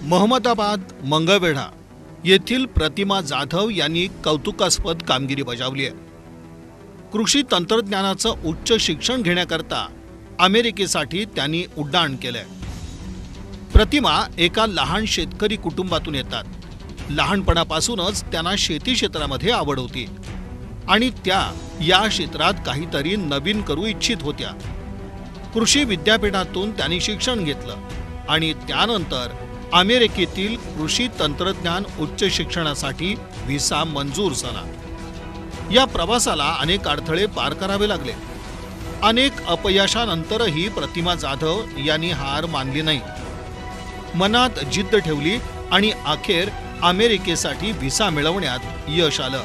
महमदाबाद मंगळवेढा येथील प्रतिमा जाधव यांनी कौतुकास्पद कामगिरी बजावली आहे। कृषी तंत्रज्ञानाचं उच्च शिक्षण घेण्याकरता अमेरिकेसाठी त्यांनी उड्डाण केलंय। प्रतिमा एका लहान शेतकरी कुटुंबातून येतात। लहानपणापासूनच त्यांना शेती क्षेत्रामध्ये आवड होती आणि त्या या क्षेत्रात काहीतरी नवीन करू इच्छित होत्या। कृषी विद्यापीठातून त्यांनी शिक्षण घेतलं आणि त्यानंतर अमेरिकेतील कृषी तंत्रज्ञान उच्च शिक्षणासाठी व्हिसा मंजूर झाला। या प्रवासाला अनेक अडथळे पार करावे लागले। अनेक अपयशानंतरही प्रतिमा जाधव यांनी हार मानली नाही। मनात जिद्द ठेवली आणि अखेर अमेरिकेसाठी व्हिसा मिळवण्यात यश आलं।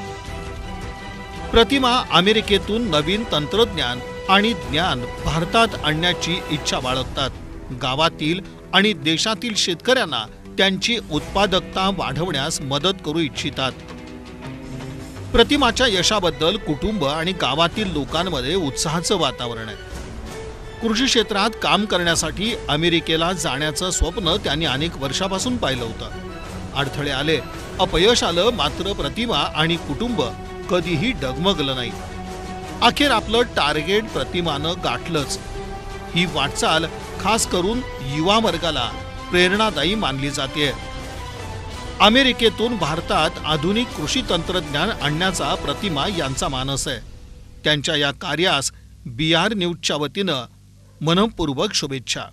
प्रतिमा अमेरिकेतून नवीन तंत्रज्ञान आणि ज्ञान भारतात आणण्याची इच्छा बाळगतात। गावातील आणि देशातील शेतकऱ्यांना त्यांची उत्पादकता वाढवण्यास मदत करू इच्छितात। प्रतिमाच्या यशाबद्दल कुटुंब आणि गावातील लोकांमध्ये उत्साहाचं वातावरण आहे। कृषी क्षेत्रात काम करण्यासाठी अमेरिकेला जाण्याचं स्वप्न त्यांनी अनेक वर्षापासून पाहिलं होतं। अडथळे आले, अपयश आलं, मात्र प्रतिमा आणि कुटुंब कधीही डगमगलं नाही। अखेर आपलं टार्गेट प्रतिमानं गाठलंच। ही वाटचाल खास करून युवा वर्गाला प्रेरणादायी मानली जाते। अमेरिकेतून भारतात आधुनिक कृषी तंत्रज्ञान आणण्याचा प्रतिमा यांचा मानस आहे। त्यांच्या या कार्यास BR न्यूजच्या वतीनं मनपूर्वक शुभेच्छा।